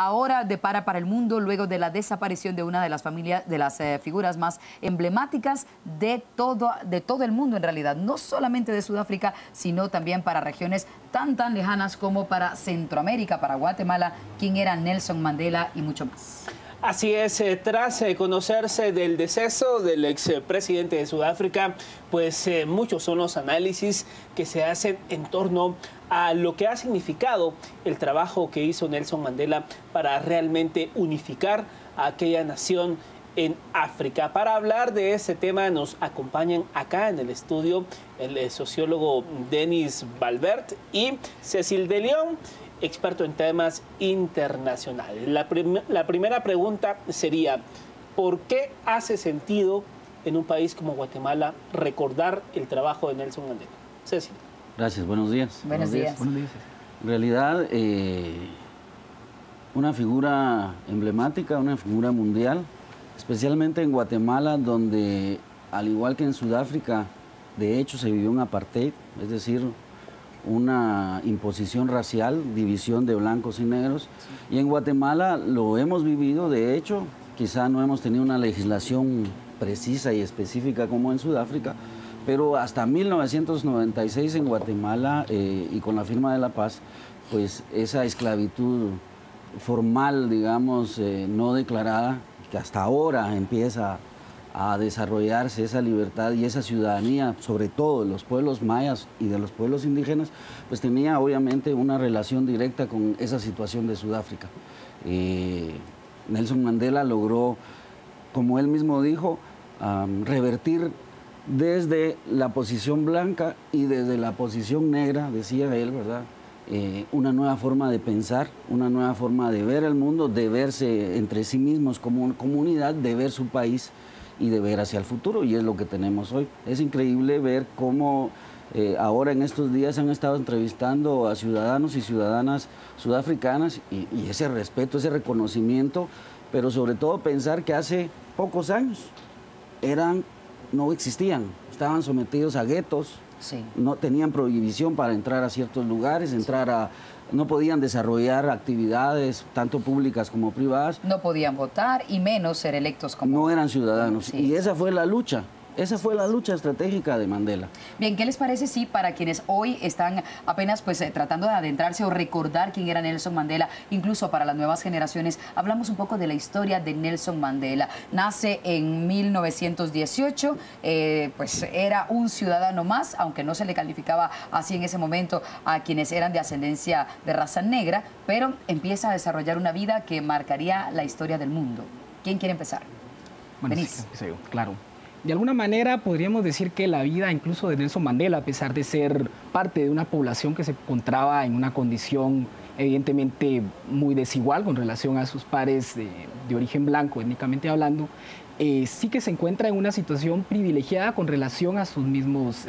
ahora depara para el mundo luego de la desaparición de una de las figuras más emblemáticas de todo el mundo en realidad, no solamente de Sudáfrica, sino también para regiones tan lejanas como para Centroamérica, para Guatemala, quien era Nelson Mandela y mucho más. Así es, tras conocerse del deceso del expresidente de Sudáfrica, pues muchos son los análisis que se hacen en torno a lo que ha significado el trabajo que hizo Nelson Mandela para realmente unificar a aquella nación en África. Para hablar de ese tema nos acompañan acá en el estudio el sociólogo Denis Valvert y Cecil de León, experto en temas internacionales. La primera pregunta sería, ¿por qué hace sentido en un país como Guatemala recordar el trabajo de Nelson Mandela? Ceci. Gracias, buenos días. Buenos días. En realidad, una figura emblemática, una figura mundial, especialmente en Guatemala, donde, al igual que en Sudáfrica, de hecho se vivió un apartheid, es decir, una imposición racial, división de blancos y negros. Sí. Y en Guatemala lo hemos vivido, de hecho, quizá no hemos tenido una legislación precisa y específica como en Sudáfrica, pero hasta 1996 en Guatemala y con la firma de la paz, pues esa esclavitud formal, digamos, no declarada, que hasta ahora empieza a desarrollarse esa libertad y esa ciudadanía, sobre todo de los pueblos mayas y de los pueblos indígenas, pues tenía obviamente una relación directa con esa situación de Sudáfrica. Nelson Mandela logró, como él mismo dijo, revertir desde la posición blanca y desde la posición negra, decía él, ¿verdad? Una nueva forma de pensar, una nueva forma de ver el mundo, de verse entre sí mismos como una comunidad, de ver su país y de ver hacia el futuro, y es lo que tenemos hoy. Es increíble ver cómo ahora en estos días han estado entrevistando a ciudadanos y ciudadanas sudafricanas y ese respeto, ese reconocimiento, pero sobre todo pensar que hace pocos años no existían, estaban sometidos a guetos, sí. No tenían prohibición para entrar a ciertos lugares, no podían desarrollar actividades, tanto públicas como privadas. No podían votar y menos ser electos como... No eran ciudadanos. Sí. Y esa fue la lucha. Esa fue la Sí. lucha estratégica de Mandela. Bien, ¿qué les parece si para quienes hoy están apenas tratando de adentrarse o recordar quién era Nelson Mandela, incluso para las nuevas generaciones, hablamos un poco de la historia de Nelson Mandela? Nace en 1918, pues era un ciudadano más, aunque no se le calificaba así en ese momento a quienes eran de ascendencia de raza negra, pero empieza a desarrollar una vida que marcaría la historia del mundo. ¿Quién quiere empezar? Bueno, sí, claro. De alguna manera podríamos decir que la vida incluso de Nelson Mandela, a pesar de ser parte de una población que se encontraba en una condición evidentemente muy desigual con relación a sus pares de origen blanco, étnicamente hablando, sí que se encuentra en una situación privilegiada con relación a sus mismos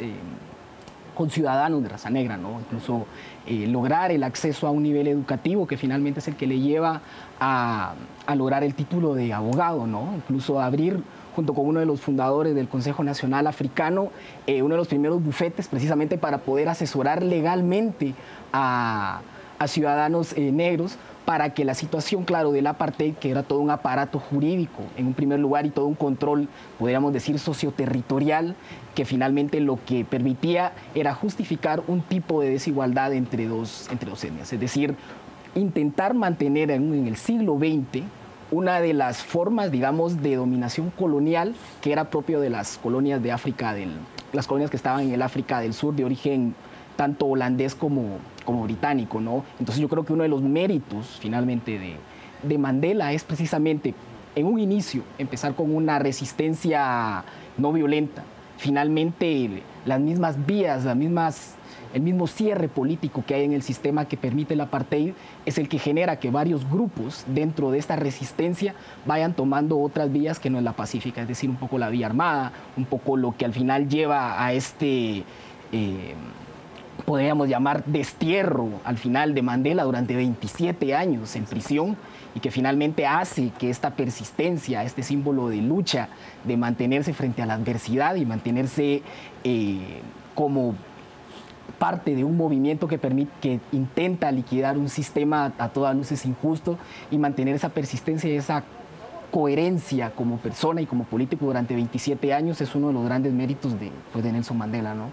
conciudadanos de raza negra, ¿no? Incluso lograr el acceso a un nivel educativo que finalmente es el que le lleva a lograr el título de abogado, ¿no? Incluso abrir, junto con uno de los fundadores del Consejo Nacional Africano, uno de los primeros bufetes precisamente para poder asesorar legalmente a ciudadanos negros para que la situación, claro, del apartheid, que era todo un aparato jurídico en un primer lugar y todo un control, podríamos decir, socioterritorial, que finalmente lo que permitía era justificar un tipo de desigualdad entre dos etnias. Es decir, intentar mantener en el siglo XX una de las formas, digamos, de dominación colonial que era propio de las colonias de África, las colonias que estaban en el África del Sur de origen tanto holandés como británico, ¿no? Entonces yo creo que uno de los méritos finalmente de Mandela es precisamente en un inicio empezar con una resistencia no violenta. Finalmente las mismas vías, el mismo cierre político que hay en el sistema que permite el apartheid es el que genera que varios grupos dentro de esta resistencia vayan tomando otras vías que no es la pacífica, es decir, un poco la vía armada, un poco lo que al final lleva a podríamos llamar destierro al final de Mandela durante 27 años en prisión, y que finalmente hace que esta persistencia, este símbolo de lucha, de mantenerse frente a la adversidad y mantenerse como parte de un movimiento que intenta liquidar un sistema a todas luces injusto y mantener esa persistencia y esa coherencia como persona y como político durante 27 años es uno de los grandes méritos de Nelson Mandela, ¿no?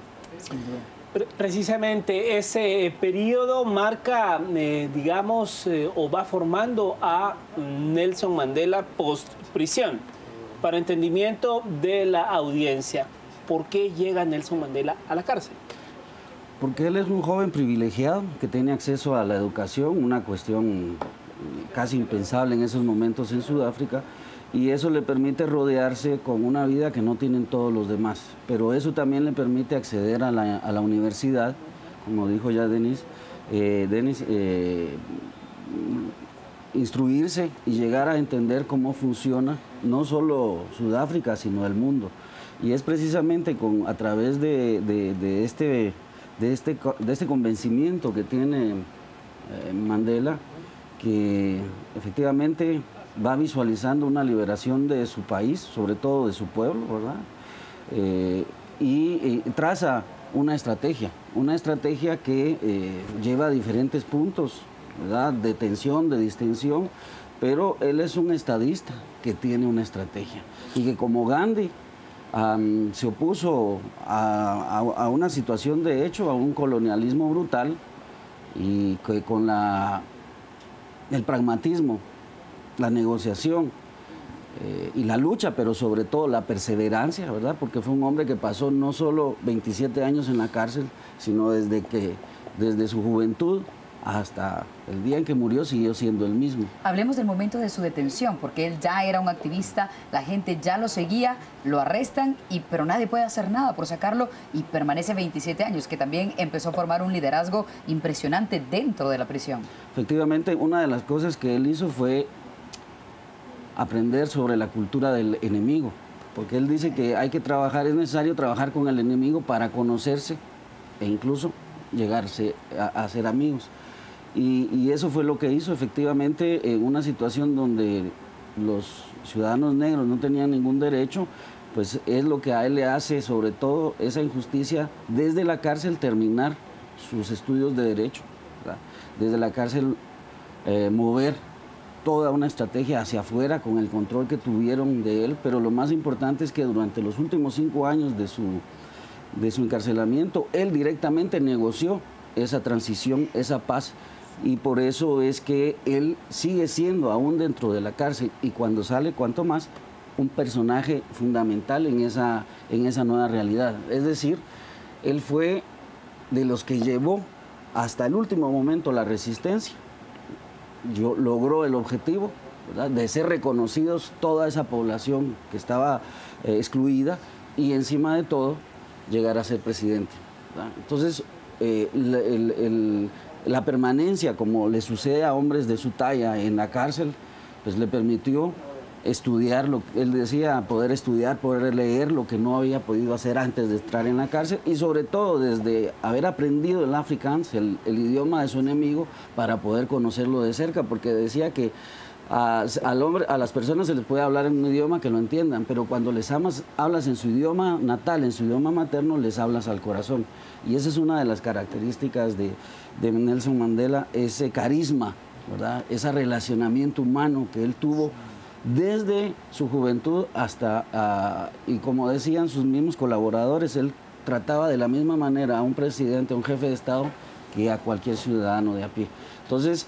Precisamente ese periodo marca, digamos, o va formando a Nelson Mandela post-prisión. Para entendimiento de la audiencia, ¿por qué llega Nelson Mandela a la cárcel? Porque él es un joven privilegiado que tiene acceso a la educación, una cuestión casi impensable en esos momentos en Sudáfrica, y eso le permite rodearse con una vida que no tienen todos los demás. Pero eso también le permite acceder a la universidad, como dijo ya Denis, instruirse y llegar a entender cómo funciona no solo Sudáfrica, sino el mundo. Y es precisamente a través de este convencimiento que tiene Mandela, que efectivamente va visualizando una liberación de su país, sobre todo de su pueblo, ¿verdad? Y traza una estrategia que lleva a diferentes puntos, ¿verdad? De tensión, de distensión, pero él es un estadista que tiene una estrategia y que como Gandhi se opuso a una situación de hecho, a un colonialismo brutal, y que con el pragmatismo, la negociación y la lucha, pero sobre todo la perseverancia, ¿verdad? Porque fue un hombre que pasó no solo 27 años en la cárcel, sino desde su juventud hasta el día en que murió siguió siendo el mismo. Hablemos del momento de su detención, porque él ya era un activista, la gente ya lo seguía, lo arrestan, pero nadie puede hacer nada por sacarlo y permanece 27 años, que también empezó a formar un liderazgo impresionante dentro de la prisión. Efectivamente, una de las cosas que él hizo fue aprender sobre la cultura del enemigo, porque él dice que hay que trabajar, es necesario trabajar con el enemigo para conocerse e incluso llegarse a ser amigos. Y eso fue lo que hizo efectivamente en una situación donde los ciudadanos negros no tenían ningún derecho, pues es lo que a él le hace, sobre todo esa injusticia, desde la cárcel terminar sus estudios de derecho, ¿verdad? Desde la cárcel mover toda una estrategia hacia afuera con el control que tuvieron de él, pero lo más importante es que durante los últimos 5 años de su encarcelamiento, él directamente negoció esa transición, esa paz, y por eso es que él sigue siendo, aún dentro de la cárcel, y cuando sale, cuanto más, un personaje fundamental en esa nueva realidad. Es decir, él fue de los que llevó hasta el último momento la resistencia, logró el objetivo, ¿verdad?, de ser reconocidos toda esa población que estaba excluida, y encima de todo, llegar a ser presidente, ¿verdad? Entonces, la permanencia, como le sucede a hombres de su talla en la cárcel, pues le permitió estudiar, él decía, poder estudiar, poder leer lo que no había podido hacer antes de entrar en la cárcel, y sobre todo desde haber aprendido el Afrikaans, el idioma de su enemigo, para poder conocerlo de cerca, porque decía que a las personas se les puede hablar en un idioma que lo entiendan, pero cuando les hablas en su idioma natal, en su idioma materno, les hablas al corazón. Y esa es una de las características de Nelson Mandela, ese carisma, ¿verdad?, ese relacionamiento humano que él tuvo desde su juventud hasta, y como decían sus mismos colaboradores, él trataba de la misma manera a un presidente, a un jefe de Estado, que a cualquier ciudadano de a pie. Entonces,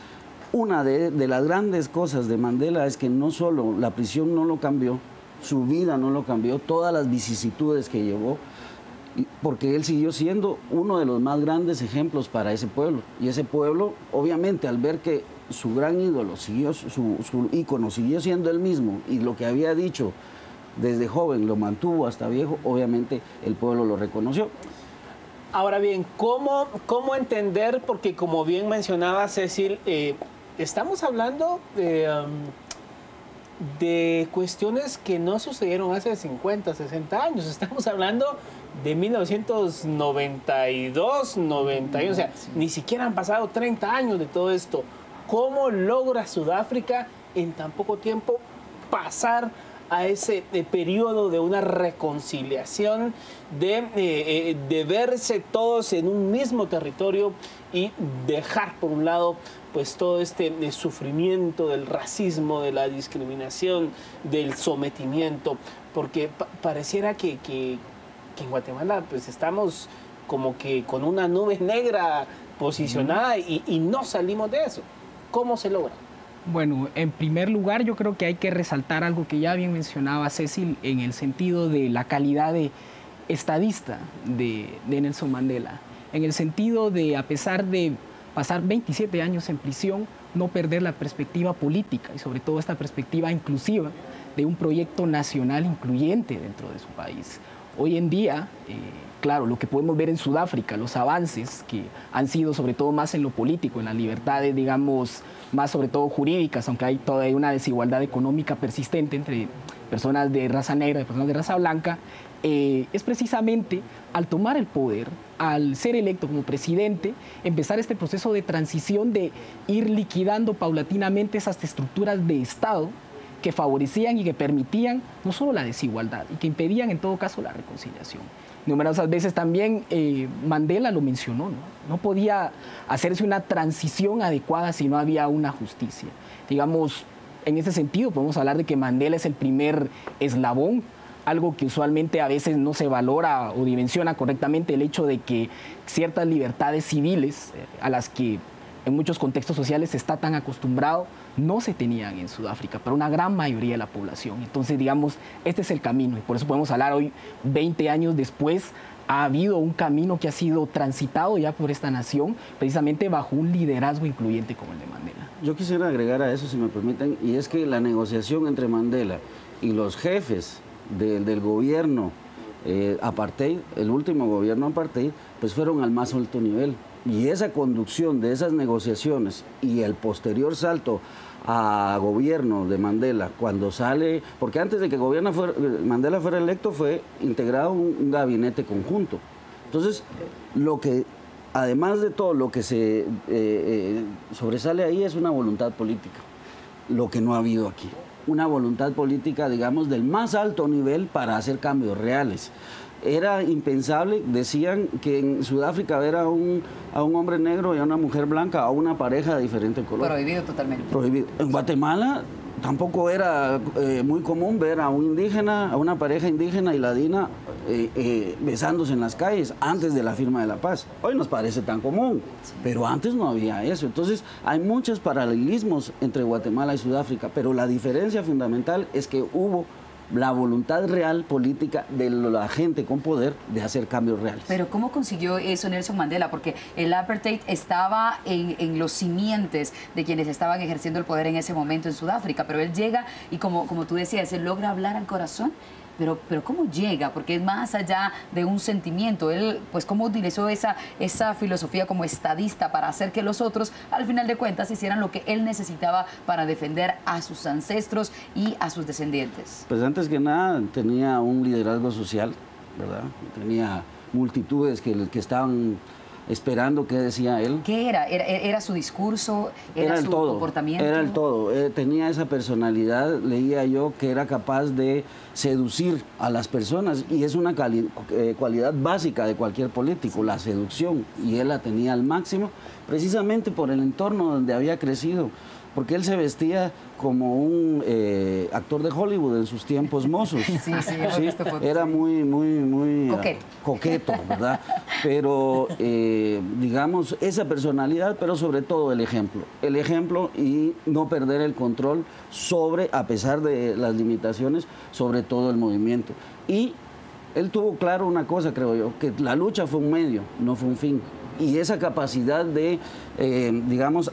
una de las grandes cosas de Mandela es que no solo la prisión no lo cambió, su vida no lo cambió, todas las vicisitudes que llevó, porque él siguió siendo uno de los más grandes ejemplos para ese pueblo. Y ese pueblo, obviamente, al ver que su gran ídolo, su ícono, siguió siendo el mismo, y lo que había dicho desde joven lo mantuvo hasta viejo, obviamente el pueblo lo reconoció. Ahora bien, ¿cómo entender? Porque como bien mencionaba Cecil, estamos hablando de cuestiones que no sucedieron hace 50, 60 años. Estamos hablando de 1992, 91, o sea, ni siquiera han pasado 30 años de todo esto. ¿Cómo logra Sudáfrica en tan poco tiempo pasar a ese periodo de una reconciliación, de verse todos en un mismo territorio y dejar por un lado pues todo este sufrimiento del racismo, de la discriminación, del sometimiento, porque pareciera que en Guatemala pues estamos como que con una nube negra posicionada y no salimos de eso. ¿Cómo se logra? Bueno, en primer lugar yo creo que hay que resaltar algo que ya bien mencionaba Cecil en el sentido de la calidad de estadista de Nelson Mandela, en el sentido de, a pesar de pasar 27 años en prisión, no perder la perspectiva política y sobre todo esta perspectiva inclusiva de un proyecto nacional incluyente dentro de su país. Hoy en día, claro, lo que podemos ver en Sudáfrica, los avances que han sido sobre todo más en lo político, en las libertades, digamos, más sobre todo jurídicas, aunque hay todavía una desigualdad económica persistente entre personas de raza negra y personas de raza blanca, es precisamente al tomar el poder, al ser electo como presidente, empezar este proceso de transición de ir liquidando paulatinamente esas estructuras de Estado que favorecían y que permitían no solo la desigualdad y que impedían en todo caso la reconciliación. Numerosas veces también Mandela lo mencionó, no podía hacerse una transición adecuada si no había una justicia. Digamos, en ese sentido podemos hablar de que Mandela es el primer eslabón, algo que usualmente a veces no se valora o dimensiona correctamente, el hecho de que ciertas libertades civiles a las que en muchos contextos sociales se está tan acostumbrado, no se tenían en Sudáfrica para una gran mayoría de la población. Entonces, digamos, este es el camino y por eso podemos hablar hoy, 20 años después, ha habido un camino que ha sido transitado ya por esta nación, precisamente bajo un liderazgo incluyente como el de Mandela. Yo quisiera agregar a eso, si me permiten, y es que la negociación entre Mandela y los jefes del gobierno apartheid, el último gobierno apartheid, pues fueron al más alto nivel. Y esa conducción de esas negociaciones y el posterior salto a gobierno de Mandela, cuando sale, porque antes de que Mandela fuera electo fue integrado un gabinete conjunto. Entonces, además de todo, lo que se sobresale ahí es una voluntad política, lo que no ha habido aquí. Una voluntad política, digamos, del más alto nivel para hacer cambios reales. Era impensable, decían que en Sudáfrica ver a un hombre negro y a una mujer blanca, a una pareja de diferente color. Prohibido totalmente. Prohibido. En Guatemala tampoco era muy común ver a un indígena, a una pareja indígena y ladina besándose en las calles antes de la firma de la paz. Hoy nos parece tan común, pero antes no había eso. Entonces hay muchos paralelismos entre Guatemala y Sudáfrica, pero la diferencia fundamental es que hubo la voluntad real política de la gente con poder de hacer cambios reales. Pero ¿cómo consiguió eso Nelson Mandela? Porque el apartheid estaba en los simientes de quienes estaban ejerciendo el poder en ese momento en Sudáfrica, pero él llega y como tú decías, él logra hablar al corazón. Pero ¿cómo llega? Porque es más allá de un sentimiento. Él, pues, ¿cómo utilizó esa filosofía como estadista para hacer que los otros, al final de cuentas, hicieran lo que él necesitaba para defender a sus ancestros y a sus descendientes? Pues antes que nada tenía un liderazgo social, ¿verdad? Tenía multitudes que estaban esperando qué decía él. ¿Qué era? ¿Era su discurso? ¿Era su comportamiento? Era el todo. Tenía esa personalidad, leía yo, que era capaz de seducir a las personas y es una cualidad básica de cualquier político, la seducción, y él la tenía al máximo precisamente por el entorno donde había crecido, porque él se vestía como un actor de Hollywood en sus tiempos mozos. Sí, era muy coqueto, ¿verdad? Pero, digamos, esa personalidad, pero sobre todo el ejemplo y no perder el control sobre, a pesar de las limitaciones, sobre todo el movimiento. Y él tuvo claro una cosa, creo yo, que la lucha fue un medio, no fue un fin. Y esa capacidad de, digamos,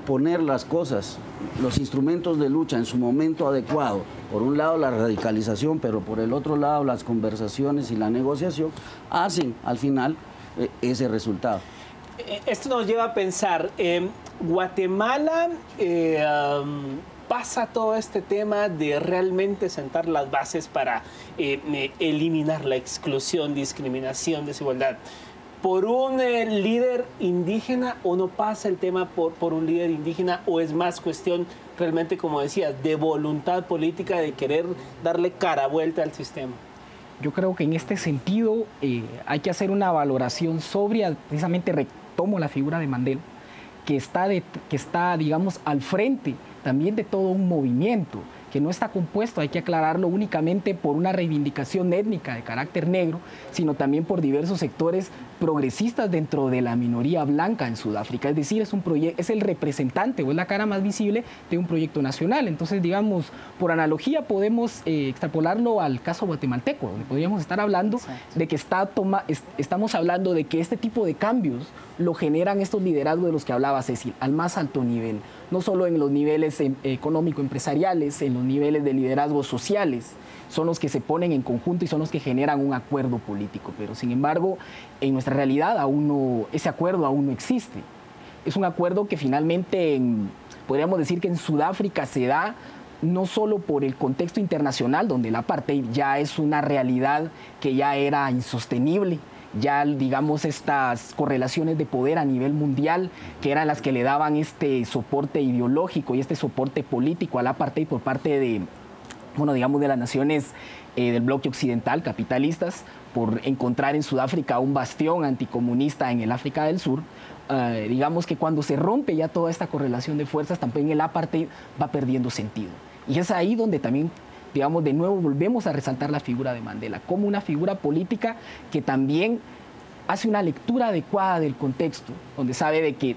poner las cosas, los instrumentos de lucha en su momento adecuado, por un lado la radicalización, pero por el otro lado las conversaciones y la negociación, hacen al final ese resultado. Esto nos lleva a pensar, Guatemala pasa todo este tema de realmente sentar las bases para eliminar la exclusión, discriminación, desigualdad. por un líder indígena, o no pasa el tema por un líder indígena, o es más cuestión realmente, como decías, de voluntad política, de querer darle cara vuelta al sistema? Yo creo que en este sentido hay que hacer una valoración sobria. Precisamente retomo la figura de Mandela, que está, digamos, al frente también de todo un movimiento que no está compuesto, hay que aclararlo, únicamente por una reivindicación étnica de carácter negro, sino también por diversos sectores progresistas dentro de la minoría blanca en Sudáfrica. Es decir, es el representante o es la cara más visible de un proyecto nacional. Entonces, digamos, por analogía podemos extrapolarlo al caso guatemalteco, donde podríamos estar hablando de que estamos hablando de que este tipo de cambios lo generan estos liderazgos de los que hablaba Cecil, al más alto nivel, no solo en los niveles económico-empresariales, en los niveles de liderazgos sociales, son los que se ponen en conjunto y son los que generan un acuerdo político. Pero, sin embargo, en nuestra realidad ese acuerdo aún no existe. Es un acuerdo que finalmente, podríamos decir que en Sudáfrica se da no solo por el contexto internacional, donde el apartheid ya es una realidad que ya era insostenible, ya, digamos, estas correlaciones de poder a nivel mundial, que eran las que le daban este soporte ideológico y este soporte político al apartheid por parte de, bueno, digamos, de las naciones del bloque occidental, capitalistas, por encontrar en Sudáfrica un bastión anticomunista en el África del Sur. Digamos que cuando se rompe ya toda esta correlación de fuerzas, también el apartheid va perdiendo sentido. Y es ahí donde también, digamos, de nuevo volvemos a resaltar la figura de Mandela como una figura política que también hace una lectura adecuada del contexto, donde sabe de que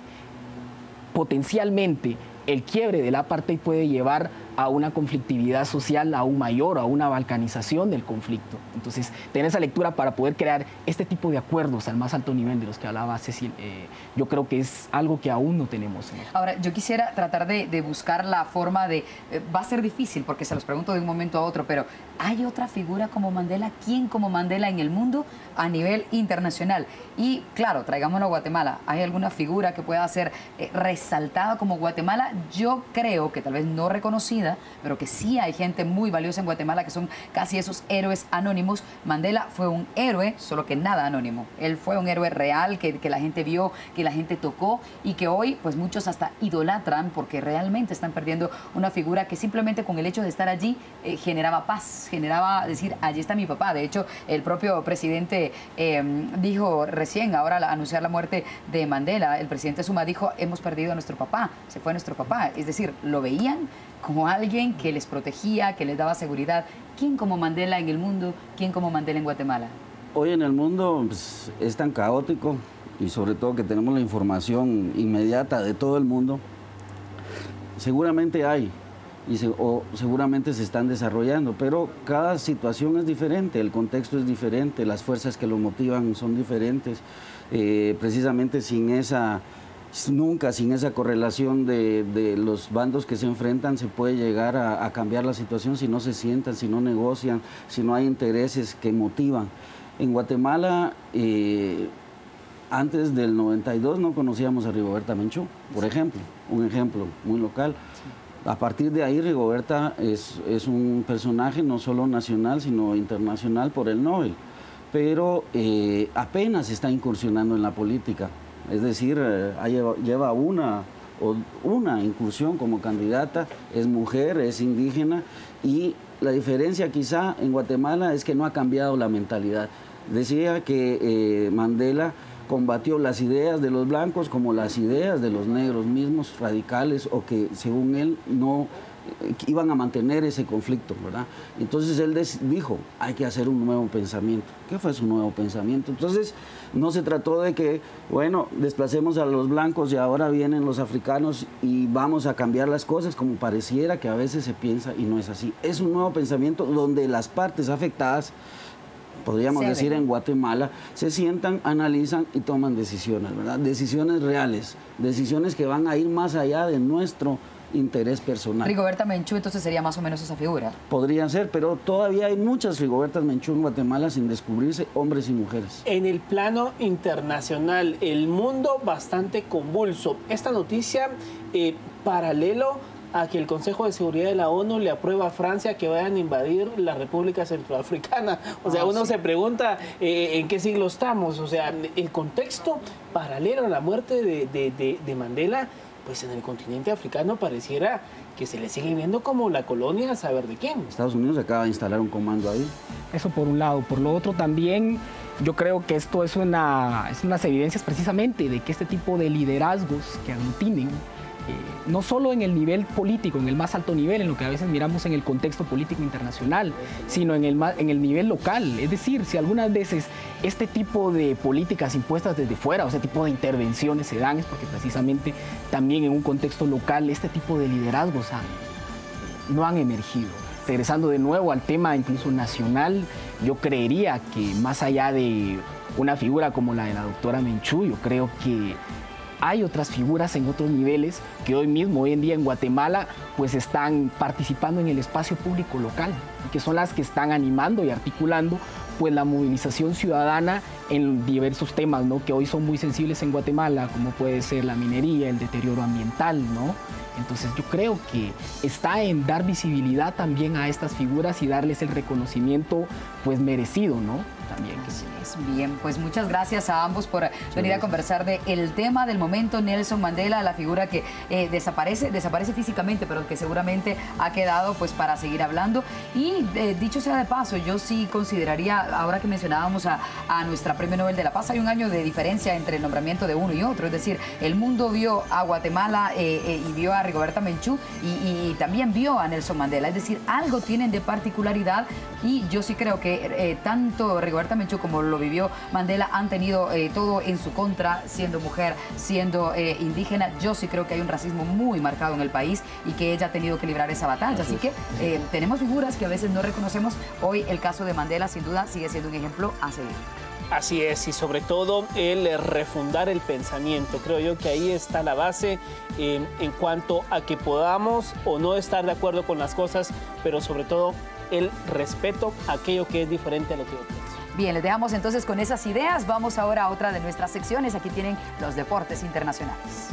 potencialmente el quiebre del apartheid puede llevar a una conflictividad social aún mayor, a una balcanización del conflicto. Entonces, tener esa lectura para poder crear este tipo de acuerdos al más alto nivel de los que hablaba Cecil, yo creo que es algo que aún no tenemos. Ahora, yo quisiera tratar de buscar la forma de... va a ser difícil porque se los pregunto de un momento a otro, pero ¿hay otra figura como Mandela? ¿Quién como Mandela en el mundo a nivel internacional? Y claro, traigámoslo a Guatemala. ¿Hay alguna figura que pueda ser resaltada como Guatemala? Yo creo que tal vez no reconocida, pero que sí hay gente muy valiosa en Guatemala que son casi esos héroes anónimos. Mandela fue un héroe, solo que nada anónimo. Él fue un héroe real que la gente vio, que la gente tocó y que hoy pues muchos hasta idolatran porque realmente están perdiendo una figura que simplemente con el hecho de estar allí generaba paz, generaba decir, allí está mi papá. De hecho, el propio presidente dijo recién, ahora al anunciar la muerte de Mandela, el presidente Zuma dijo, hemos perdido a nuestro papá, se fue nuestro papá. Es decir, lo veían como alguien que les protegía, que les daba seguridad. ¿Quién como Mandela en el mundo? ¿Quién como Mandela en Guatemala? Hoy en el mundo pues, es tan caótico y sobre todo que tenemos la información inmediata de todo el mundo. Seguramente hay o seguramente se están desarrollando, pero cada situación es diferente, el contexto es diferente, las fuerzas que lo motivan son diferentes. Precisamente nunca sin esa correlación de los bandos que se enfrentan se puede llegar a cambiar la situación si no se sientan, si no negocian, si no hay intereses que motivan. En Guatemala, antes del 92 no conocíamos a Rigoberta Menchú, por ejemplo, un ejemplo muy local. A partir de ahí Rigoberta es un personaje no solo nacional, sino internacional por el Nobel, pero apenas está incursionando en la política. Es decir, lleva una incursión como candidata, es mujer, es indígena y la diferencia quizá en Guatemala es que no ha cambiado la mentalidad. Decía que Mandela combatió las ideas de los blancos como las ideas de los negros mismos radicales o que según él no iban a mantener ese conflicto, ¿verdad? Entonces él dijo, hay que hacer un nuevo pensamiento. ¿Qué fue su nuevo pensamiento? Entonces no se trató de que, bueno, desplacemos a los blancos y ahora vienen los africanos y vamos a cambiar las cosas como pareciera que a veces se piensa y no es así. Es un nuevo pensamiento donde las partes afectadas, podríamos decir en Guatemala, se sientan, analizan y toman decisiones, ¿verdad? Decisiones reales, decisiones que van a ir más allá de nuestro interés personal. Rigoberta Menchú entonces sería más o menos esa figura. Podrían ser, pero todavía hay muchas Rigobertas Menchú en Guatemala sin descubrirse, hombres y mujeres. En el plano internacional, el mundo bastante convulso. Esta noticia, paralelo a que el Consejo de Seguridad de la ONU le aprueba a Francia que vayan a invadir la República Centroafricana. O sea, uno se pregunta en qué siglo estamos. O sea, el contexto paralelo a la muerte de Mandela, pues en el continente africano pareciera que se le sigue viendo como la colonia a saber de quién. Estados Unidos acaba de instalar un comando ahí. Eso por un lado. Por lo otro también, yo creo que esto es unas evidencias precisamente de que este tipo de liderazgos que aglutinen, no solo en el nivel político, en el más alto nivel, en lo que a veces miramos en el contexto político internacional, sino en el nivel local. Es decir, si algunas veces este tipo de políticas impuestas desde fuera, o ese tipo de intervenciones se dan, es porque precisamente también en un contexto local este tipo de liderazgos no han emergido. Regresando de nuevo al tema incluso nacional, yo creería que más allá de una figura como la de la doctora Menchú, yo creo que hay otras figuras en otros niveles que hoy en día en Guatemala, pues están participando en el espacio público local, y que son las que están animando y articulando pues la movilización ciudadana en diversos temas, ¿no?, que hoy son muy sensibles en Guatemala, como puede ser la minería, el deterioro ambiental, ¿no? Entonces yo creo que está en dar visibilidad también a estas figuras y darles el reconocimiento pues merecido, ¿no? También. Así es. Bien, pues muchas gracias a ambos por venir a conversar del tema del momento. Nelson Mandela, la figura que desaparece físicamente, pero que seguramente ha quedado pues para seguir hablando. Y dicho sea de paso, yo sí consideraría, ahora que mencionábamos a nuestra Premio Nobel de la Paz, hay un año de diferencia entre el nombramiento de uno y otro. Es decir, el mundo vio a Guatemala y vio a Rigoberta Menchú y también vio a Nelson Mandela. Es decir, algo tienen de particularidad y yo sí creo que tanto Rigoberta Menchú como lo vivió Mandela han tenido todo en su contra, siendo mujer, siendo indígena. Yo sí creo que hay un racismo muy marcado en el país y que ella ha tenido que librar esa batalla. Así que tenemos figuras que a veces no reconocemos. Hoy el caso de Mandela sin duda sigue siendo un ejemplo a seguir. Así es, y sobre todo el refundar el pensamiento. Creo yo que ahí está la base en cuanto a que podamos o no estar de acuerdo con las cosas, pero sobre todo el respeto a aquello que es diferente a lo que yo pienso. Bien, les dejamos entonces con esas ideas. Vamos ahora a otra de nuestras secciones. Aquí tienen los deportes internacionales.